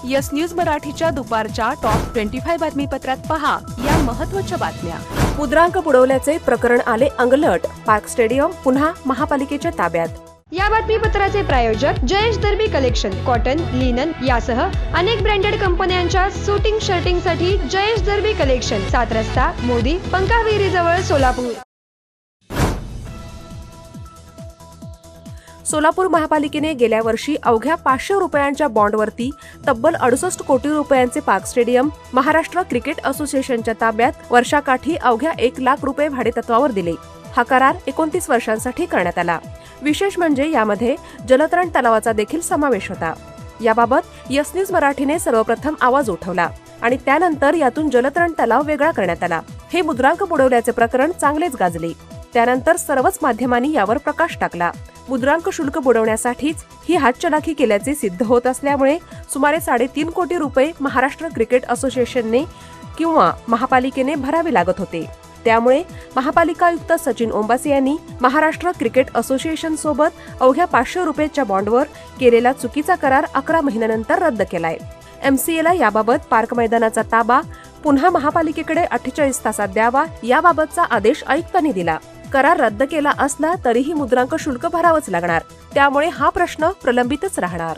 Yes news मराठीच्या दुपारच्या top 25 बातमीपत्रात पहा या महत्त्वाच्या बातम्या। मुद्रांक बुडवल्याचे प्रकरण आले अंगलट, पार्क स्टेडियम पुन्हा महापालिकेच्या ताब्यात। या बातमीपत्राचे प्रायोजक जयेश दर्बी कलेक्शन, कॉटन, लिनन यासह अनेक ब्रँडेड कंपन्यांच्या शूटिंग शर्टिंगसाठी जयेश दर्बी कलेक्शन, 7 रस्ता मोदी पंकाविहिरी जवळ सोलापूर। सोलापूर महापालिकेने गेल्या वर्षी अवघ्या 500 रुपयांच्या बॉन्डवरती तब्बल 68 कोटी रुपयांचे पार्क स्टेडियम महाराष्ट्र क्रिकेट असोसिएशनच्या ताब्यात वर्षाकाठी अवघ्या 1 लाख रुपये भाडेतत्वावर दिले। हा करार 29 वर्षांसाठी करण्यात आला। विशेष म्हणजे यामध्ये जलतरण तलावाचा देखील समावेश होता। याबाबत यस न्यूज मराठीने सर्वप्रथम आवाज उठवला आणि त्यानंतर यातून जलतरण तलाव वेगळा करण्यात आला। हे मुद्रांक बुडवल्याचे प्रकरण चांगलेच गाजले। त्यानंतर सर्वच माध्यमांनी यावर प्रकाश टाकला। मुद्रांक शुल्क बुडवण्यासाठीच ही हातचलाखी केल्याचे सिद्ध होत असल्यामुळे सुमारे 3.5 कोटी रुपये महाराष्ट्र क्रिकेट असोसिएशनने किंवा महापालिकेने भरावे लागत होते। त्यामुळे महापालिका आयुक्त सचिन ओंबासे यांनी महाराष्ट्र क्रिकेट असोसिएशन सोबत अवघ्या 500 रुपयाच्या बॉन्डवर केलेला चुकीचा करार 11 महिन्यानंतर रद्द केलाय। एमसीएला याबाबत पार्क मैदानाचा ताबा पुन्हा महापालिकेकडे 48 तासात द्यावा याबाबतचा आदेश आयुक्तांनी दिला। करार रद्द केला असला तरीही मुद्रांक शुल्क भरावंच लागणार, त्यामुळे हा प्रश्न प्रलंबितच राहणार।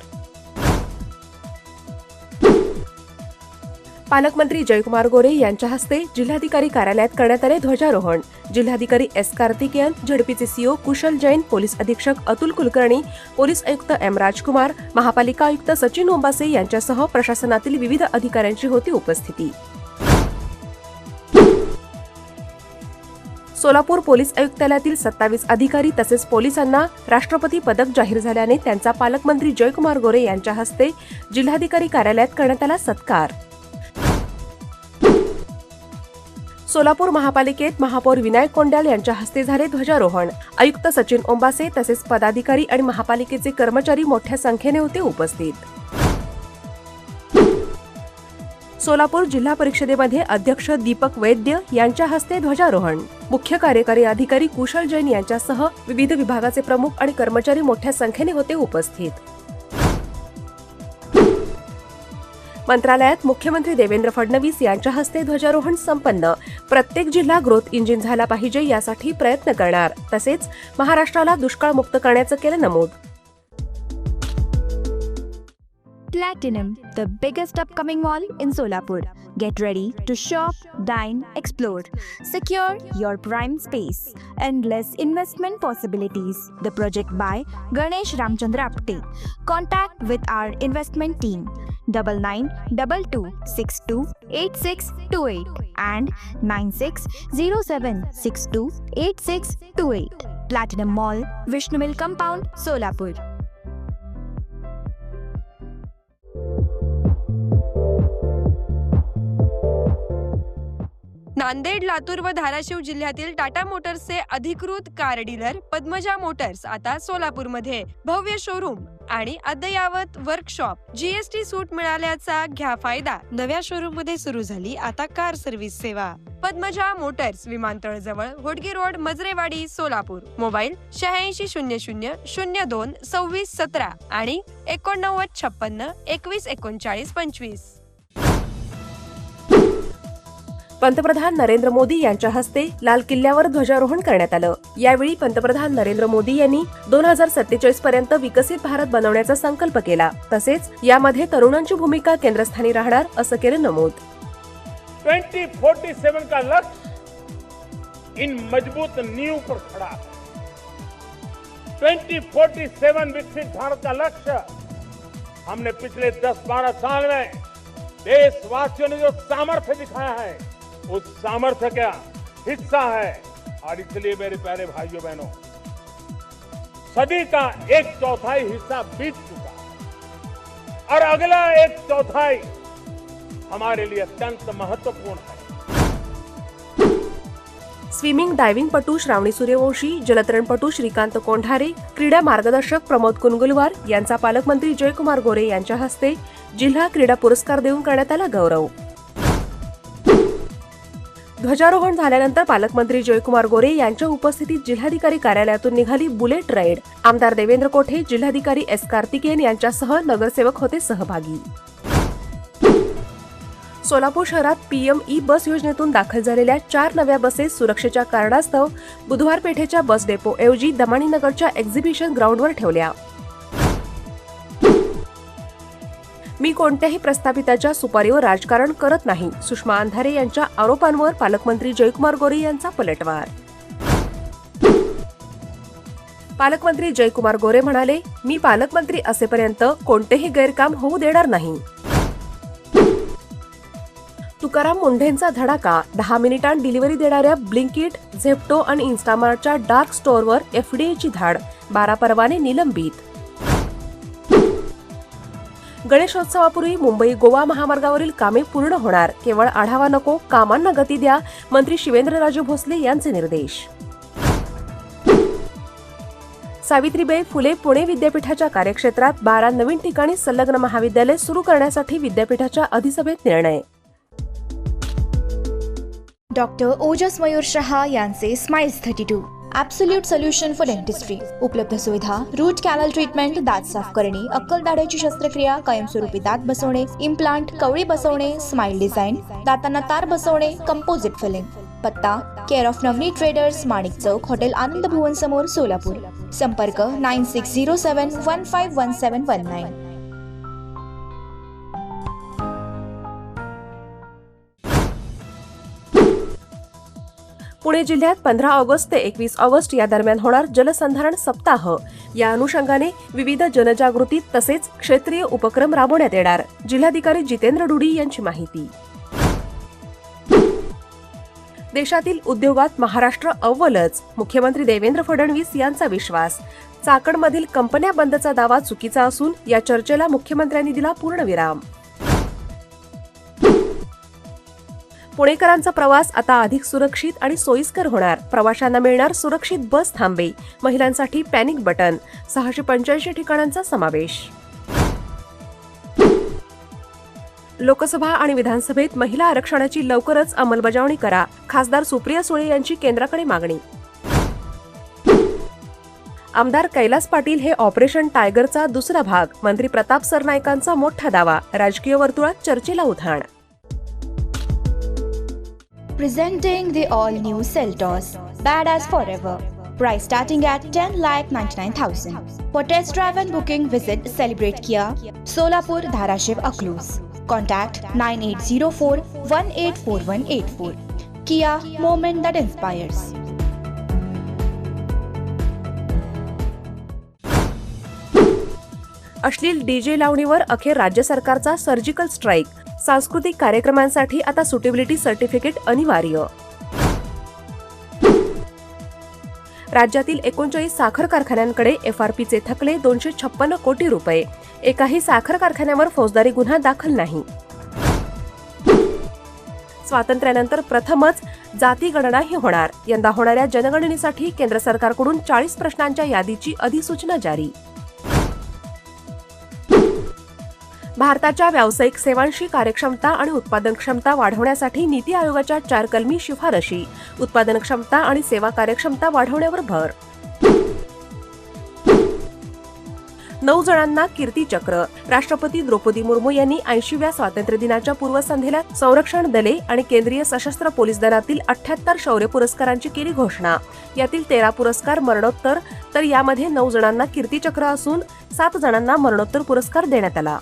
पालकमंत्री जयकुमार गोरे यांच्या हस्ते जिल्हाधिकारी कार्यालयात करण्यात आले ध्वजारोहण। जिल्हाधिकारी एस कार्तिकेयन, झडपीचे सीओ कुशल जैन, पोलीस अधीक्षक अतुल कुलकर्णी, पोलीस आयुक्त एम राजकुमार, महापालिका आयुक्त सचिन ओंबासे यांच्यासह प्रशासनातील विविध अधिकाऱ्यांची होती उपस्थिती। सोलापूर पोलीस आयुक्तालयातील 27 अधिकारी तसेच पोलिसांना राष्ट्रपती पदक जाहीर झाल्याने त्यांचा पालकमंत्री जयकुमार गोरे यांच्या हस्ते जिल्हाधिकारी कार्यालयात करण्यात आला सत्कार। सोलापूर महापालिकेत महापौर विनायक कोंड्याल यांच्या हस्ते झाले ध्वजारोहण। आयुक्त सचिन ओंबासे तसेच पदाधिकारी आणि महापालिकेचे कर्मचारी मोठ्या संख्येने होते उपस्थित। सोलापूर जिल्हा परिषदेमध्ये अध्यक्ष दीपक वैद्य यांच्या हस्ते ध्वजारोहण। मुख्य कार्यकारी अधिकारी कुशल जैन यांच्यासह विविध विभागाचे प्रमुख आणि कर्मचारी मोठ्या संख्येने होते उपस्थित। मंत्रालयात मुख्यमंत्री देवेंद्र फडणवीस यांच्या हस्ते ध्वजारोहण संपन्न। प्रत्येक जिल्हा ग्रोथ इंजिन झाला पाहिजे यासाठी प्रयत्न करणार, तसेच महाराष्ट्राला दुष्काळमुक्त करण्याचं केलं नमूद। Platinum, the biggest upcoming mall in Solapur. Get ready to shop, dine, explore. Secure your prime space. Endless investment possibilities. The project by Ganesh Ramchandra Apte. Contact with our investment team 9922628628 and 9607628628. Platinum Mall, Vishnu Mill Compound, Solapur. Nanded, Latur व धाराशिव जिल्ह्यातील टाटा मोटर्सचे अधिकृत car dealer Padmaja Motors आता सोलापूरमध्ये भव्य showroom आणि अद्ययावत workshop, GST सूट मिळाल्याचा घ्या फायदा। नव्या शोरूम मध्ये सुरू झाली आता कार सर्व्हिस सेवा। पद्मजा मोटर्स, विमानतळ जवळ, होडगी रोड, मजरेवाडी, सोलापूर। मोबाईल 8600022617 आणि 8956213925। पंतप्रधान नरेंद्र मोदी यांच्या हस्ते लाल किल्ल्यावर ध्वजारोहण करण्यात आलं। यावेळी पंतप्रधान नरेंद्र मोदी यांनी 2047 पर्यंत विकसित भारत बनवण्याचा संकल्प केला, तसेच यामध्ये तरुणांची भूमिका केंद्रस्थानी राहणार असं केलं नमूद। 2047 का लक्ष्य इन मजबूत नींव पर खड़ा है। 2047 विकसित भारत का लक्ष्य हमने पिछले 10-12 साल में देशवासियों ने जो सामर्थ्य दिखाया है उस सामर्थ्य का हिस्सा है। और इसलिए मेरे प्यारे भाइयों बहनों, सदी का 1/4 हिस्सा बीत चुका है और अगला 1/4 हमारे लिए अत्यंत महत्वपूर्ण है। स्विमिंग डायव्हिंगपटू श्रावणी सूर्यवंशी, जलतरणपटू श्रीकांत कोंढारे, क्रीडा मार्गदर्शक प्रमोद कुनगुलवार यांचा पालकमंत्री जयकुमार गोरे यांच्या हस्ते जिल्हा क्रीडा पुरस्कार देऊन करण्यात आला गौरव। ध्वजारोहण झाल्यानंतर पालकमंत्री जयकुमार गोरे यांच्या उपस्थितीत जिल्हाधिकारी कार्यालयातून निघाली बुलेट राईड। आमदार देवेंद्र कोठे, जिल्हाधिकारी एस कार्तिकेयन यांच्यासह नगरसेवक होते सहभागी। सोलापूर शहरात PME बस योजनेतून दाखल झालेल्या 4 नव्या बसेस सुरक्षेच्या कारणास्तव बुधवार पेठेच्या बस डेपोऐवजी दमाणीनगरच्या एक्झिबिशन ग्राउंडवर ठेवल्या. मी कोणत्याही प्रस्थापिताच्या सुपारीवर राजकारण करत नाही. सुषमा अंधारे यांच्या आरोपांवर पालकमंत्री जयकुमार गोरे यांचा पलटवार. पालकमंत्री जयकुमार गोरे म्हणाले, मी पालकमंत्री असेपर्यंत कोणतेही गैरकाम होऊ देणार नाही. तुकाराम मुंढेंचा धडाका. 10 मिनिटांत डिलिव्हरी देणाऱ्या ब्लिंकिट, झेप्टो आणि इन्स्टामार्टच्या डार्क स्टोअरवर FDAची धाड. 12 परवाने निलंबित. गणेशोत्सवापूर्वी मुंबई गोवा महामार्गावरील कामे पूर्ण होणार. केवळ आढावा नको, कामांना गती द्या. मंत्री शिवेंद्रराजे भोसले यांचे निर्देश. सावित्रीबाई फुले पुणे विद्यापीठाच्या कार्यक्षेत्रात 12 नवीन ठिकाणी संलग्न महाविद्यालय सुरू करण्यासाठी विद्यापीठाच्या अधिसभेत निर्णय. डॉक्टर ओजस मयूर शहा यांचे smiles 32 absolute solution for dentistry. उपलब्ध सुविधा: रूट कॅनल ट्रीटमेंट, दात साफ करणे, अक्कल दाढेची शस्त्रक्रिया, कायमस्वरूपी दात बसवणे, इम्प्लांट, कवळी बसवणे, स्माइल डिझाईन, दातांना तार बसवणे, कंपोजिट फिलिंग. पत्ता: care of Navneet traders, Manik Chowk, hotel Anand Bhuvan समोर, सोलापूर. संपर्क 9607151719. पुणे जिल्ह्यात 15 ऑगस्ट ते 21 ऑगस्ट या दरम्यान होणार जलसंधारण सप्ताह. या अनुषंगाने विविध जनजागृती तसेच क्षेत्रीय उपक्रम राबवण्यात येणार. जिल्हाधिकारी जितेंद्र डुडी यांची माहिती. देशातील उद्योगात महाराष्ट्र अव्वलच. मुख्यमंत्री देवेंद्र फडणवीस यांचा विश्वास. चाकणमधील कंपन्या बंदचा दावा चुकीचा असून या चर्चेला मुख्यमंत्र्यांनी दिला पूर्णविराम. पुणेकरांचा प्रवास आता अधिक सुरक्षित आणि सोयीस्कर होणार. प्रवाशांना मिळणार सुरक्षित बस थांबे. महिलांसाठी पॅनिक बटन. 685 ठिकाणांचा समावेश. लोकसभा आणि विधानसभेत महिला आरक्षणाची लवकरच अंमलबजावणी करा. खासदार सुप्रिया सुळे यांची केंद्राकडे मागणी. आमदार कैलास पाटील हे ऑपरेशन टायगरचा दुसरा भाग. मंत्री प्रताप सरनाईकांचा मोठा दावा. राजकीय वर्तुळात चर्चेला उधाण. Presenting the all-new Seltos, badass forever. Price starting at 10,99,000. For test drive and booking, visit Celebrate Kia, Solapur, Dharashiv, Aklus. Contact 9804-184184. Kia, moment that inspires. अश्लील डीजे लावणीवर अखेर राज्य सरकारचा सर्जिकल स्ट्राईक. सांस्कृतिक कार्यक्रमांसाठी आता सुटेबिलिटी सर्टिफिकेट अनिवार्य. राज्यातील 39 साखर कारखान्यांकडे FRPचे थकले 256 कोटी रुपये. एकाही साखर कारखान्यावर फौजदारी गुन्हा दाखल नाही. स्वातंत्र्यानंतर प्रथमच जाती गणनाही होणार. यंदा होणाऱ्या जनगणनेसाठी केंद्र सरकारकडून 40 प्रश्नांच्या यादीची अधिसूचना जारी. भारताच्या व्यावसायिक सेवांशी कार्यक्षमता आणि उत्पादन क्षमता वाढवण्यासाठी नीती आयोगाच्या 4 कलमी शिफारशी. उत्पादन क्षमता आणि सेवा कार्यक्षमता वाढवण्यावर भर. 9 जणांना कीर्तीचक्र. राष्ट्रपती द्रौपदी मुर्मू यांनी 80व्या स्वातंत्र्य दिनाच्या पूर्वसंध्येला संरक्षण दले आणि केंद्रीय सशस्त्र पोलीस दलातील 78 शौर्य पुरस्कारांची केली घोषणा. यातील 13 पुरस्कार मरणोत्तर, तर यामध्ये 9 जणांना कीर्तीचक्र असून 7 जणांना मरणोत्तर पुरस्कार देण्यात आला.